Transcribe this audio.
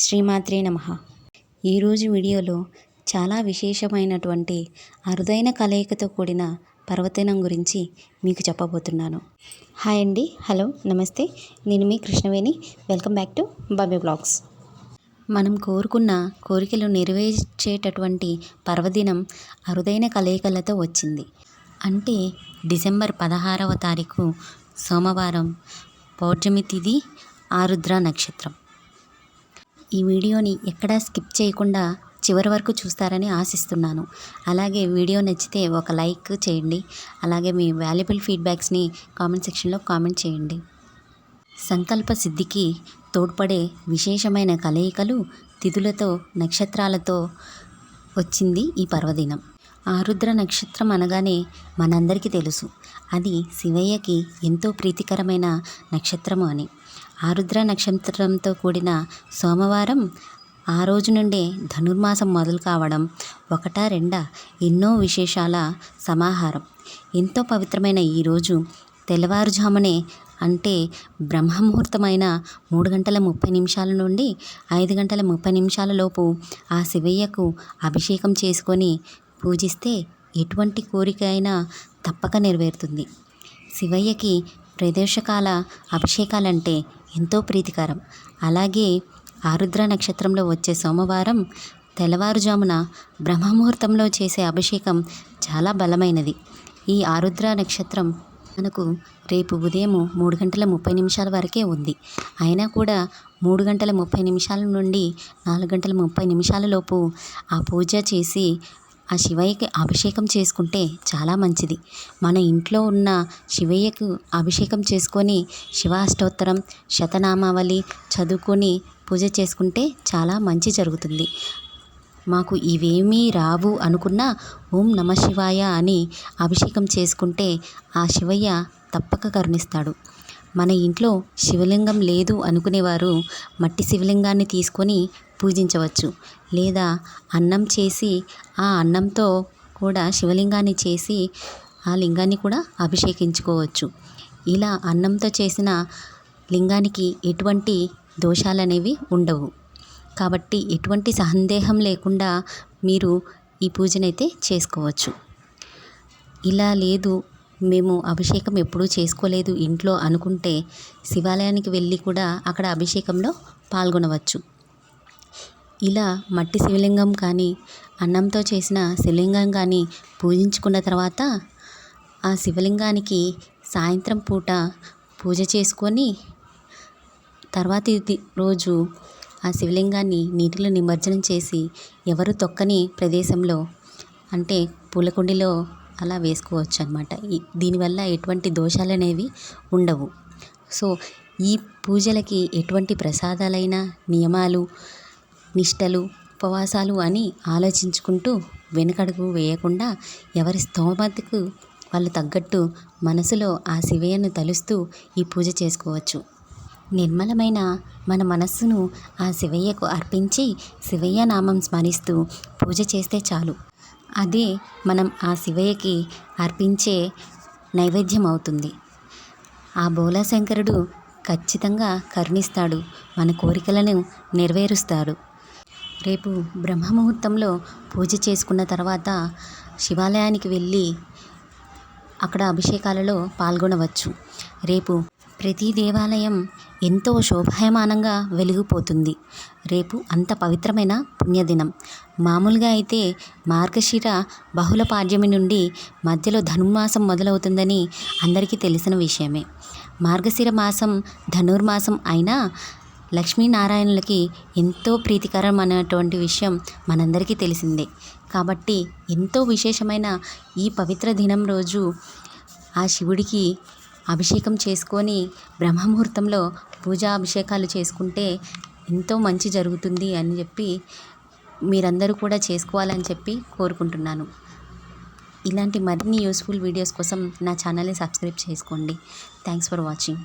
శ్రీమాత్రే నమః. ఈరోజు వీడియోలో చాలా విశేషమైనటువంటి అరుదైన కలయికతో కూడిన పర్వదినం గురించి మీకు చెప్పబోతున్నాను. హాయ్ అండి, హలో, నమస్తే. నేను మీ Krishnaveni. Welcome back to Bobby blogs. మనం కోరుకున్న కోరికలు నెరవేర్చేటటువంటి పర్వదినం అరుదైన కలయికలతో వచ్చింది. అంటే డిసెంబర్ 16వ తారీఖు సోమవారం, పౌర్ణమి తిథి, ఆరుద్ర నక్షత్రం. ఈ వీడియోని ఎక్కడా స్కిప్ చేయకుండా చివరి వరకు చూస్తారని ఆశిస్తున్నాను. అలాగే వీడియో నచ్చితే ఒక లైక్ చేయండి. అలాగే మీ వాల్యుబుల్ ఫీడ్బ్యాక్స్ని కామెంట్ సెక్షన్లో కామెంట్ చేయండి. సంకల్ప సిద్ధికి తోడ్పడే విశేషమైన కలయికలు, తిథులతో, నక్షత్రాలతో వచ్చింది ఈ పర్వదినం. ఆరుద్ర నక్షత్రం అనగానే మనందరికీ తెలుసు, అది శివయ్యకి ఎంతో ప్రీతికరమైన నక్షత్రము అని. ఆరుద్ర నక్షత్రంతో కూడిన సోమవారం, ఆ రోజు నుండే ధనుర్మాసం మొదలు కావడం, ఒకటా రెండా ఎన్నో విశేషాల సమాహారం. ఎంతో పవిత్రమైన ఈరోజు తెల్లవారుజామునే, అంటే బ్రహ్మముహూర్తమైన 3:30 నుండి 5:30 లోపు ఆ శివయ్యకు అభిషేకం చేసుకొని పూజిస్తే ఎటువంటి కోరిక అయినా తప్పక నెరవేరుతుంది. శివయ్యకి ప్రదోషకాల అభిషేకాలంటే ఎంతో ప్రీతికరం. అలాగే ఆరుద్ర నక్షత్రంలో వచ్చే సోమవారం తెల్లవారుజామున బ్రహ్మముహూర్తంలో చేసే అభిషేకం చాలా బలమైనది. ఈ ఆరుద్ర నక్షత్రం మనకు రేపు ఉదయం 3:30 వరకే ఉంది. అయినా కూడా 3:30 నుండి 4:30 లోపు ఆ పూజ చేసి ఆ శివయ్యకి అభిషేకం చేసుకుంటే చాలా మంచిది. మన ఇంట్లో ఉన్న శివయ్యకు అభిషేకం చేసుకొని శివాష్టోత్తరం, శతనామావళి చదువుకొని పూజ చేసుకుంటే చాలా మంచి జరుగుతుంది. మాకు ఇవేమీ రావు అనుకున్నా ఓం నమ శివాయ అని అభిషేకం చేసుకుంటే ఆ శివయ్య తప్పక కరుణిస్తాడు. మన ఇంట్లో శివలింగం లేదు అనుకునేవారు మట్టి శివలింగాన్ని తీసుకొని పూజించవచ్చు. లేదా అన్నం చేసి ఆ అన్నంతో కూడా శివలింగాన్ని చేసి ఆ లింగాన్ని కూడా అభిషేకించుకోవచ్చు. ఇలా అన్నంతో చేసిన లింగానికి ఎటువంటి దోషాలనేవి ఉండవు. కాబట్టి ఎటువంటి సందేహం లేకుండా మీరు ఈ పూజనైతే చేసుకోవచ్చు. ఇలా లేదు, మేము అభిషేకం ఎప్పుడూ చేసుకోలేదు ఇంట్లో అనుకుంటే శివాలయానికి వెళ్ళి కూడా అక్కడ అభిషేకంలో పాల్గొనవచ్చు. ఇలా మట్టి శివలింగం కానీ, అన్నంతో చేసిన శివలింగం కానీ పూజించుకున్న తర్వాత ఆ శివలింగానికి సాయంత్రం పూట పూజ చేసుకొని తర్వాతి రోజు ఆ శివలింగాన్ని నీటిలో నిమజ్జనం చేసి ఎవరు తొక్కని ప్రదేశంలో, అంటే పూలకుండిలో అలా వేసుకోవచ్చు అన్నమాట. దీనివల్ల ఎటువంటి దోషాలు అనేవి ఉండవు. సో ఈ పూజలకి ఎటువంటి ప్రసాదాలైన, నియమాలు, నిష్టలు, ఉపవాసాలు అని ఆలోచించుకుంటూ వెనుకడుగు వేయకుండా ఎవరి స్తోమతకు వాళ్ళు తగ్గట్టు మనసులో ఆ శివయ్యను తలుస్తూ ఈ పూజ చేసుకోవచ్చు. నిర్మలమైన మన మనస్సును ఆ శివయ్యకు అర్పించి శివయ్య నామం స్మరిస్తూ పూజ చేస్తే చాలు. అదే మనం ఆ శివయ్యకి అర్పించే నైవేద్యం అవుతుంది. ఆ బోలాశంకరుడు ఖచ్చితంగా కరుణిస్తాడు, మన కోరికలను నెరవేరుస్తాడు. రేపు బ్రహ్మముహూర్తంలో పూజ చేసుకున్న తర్వాత శివాలయానికి వెళ్ళి అక్కడ అభిషేకాలలో పాల్గొనవచ్చు. రేపు ప్రతి దేవాలయం ఎంతో శోభాయమానంగా వెలిగిపోతుంది. రేపు అంత పవిత్రమైన పుణ్యదినం. మామూలుగా అయితే మార్గశిర బహుళ పాడ్యమి నుండి మధ్యలో ధనుర్మాసం మొదలవుతుందని అందరికీ తెలిసిన విషయమే. మార్గశిర మాసం ధనుర్మాసం అయినా లక్ష్మీనారాయణులకి ఎంతో ప్రీతికరమైనటువంటి విషయం మనందరికీ తెలిసిందే. కాబట్టి ఎంతో విశేషమైన ఈ పవిత్ర దినం రోజు ఆ శివుడికి అభిషేకం చేసుకొని బ్రహ్మముహూర్తంలో పూజా అభిషేకాలు చేసుకుంటే ఎంతో మంచి జరుగుతుంది అని చెప్పి మీరందరూ కూడా చేసుకోవాలని చెప్పి కోరుకుంటున్నాను. ఇలాంటి మరిన్ని యూస్ఫుల్ వీడియోస్ కోసం నా ఛానల్ని సబ్స్క్రైబ్ చేసుకోండి. Thanks for watching.